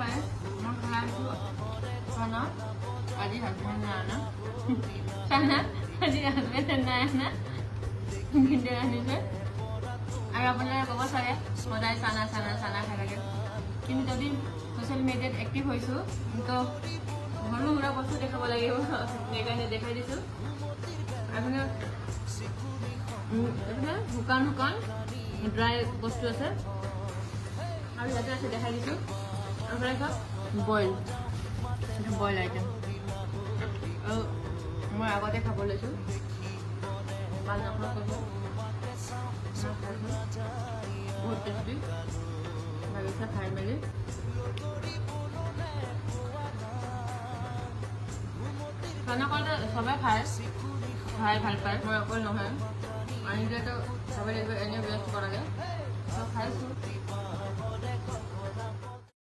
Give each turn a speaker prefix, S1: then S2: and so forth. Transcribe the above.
S1: guys, mau kalian tuh sana, tadi husbandnya Ana, sana tadi husbandnya Ana, gede nih sih. Ayo bener bawa saya, modal sana kayak gitu. Kini tadi social media aktif হইছো, তো ঘর ঘুরা বস্তু দেখাব লাগিব, সেইকাৰণে দেখাই দিছো। আপোনাৰ শুকান ড্ৰাই বস্তু আছে আৰু ইয়াতে আছে দেখাই দিছো। আপোনাৰ চব বইল, এটা বইল আইটেম। আৰু মই আগতে খাব লৈছো, ভাল নাখাওঁ কৈছো, বহুত টেষ্টি লাগিছে খাই মেলি। খানা কৰিলে সবে খাই ভাল পায়, মই অকল নহয়, আনিলেতো খাব লাগিব, এনেই ব্যস্ত কৰাকৈ খাইছোঁ।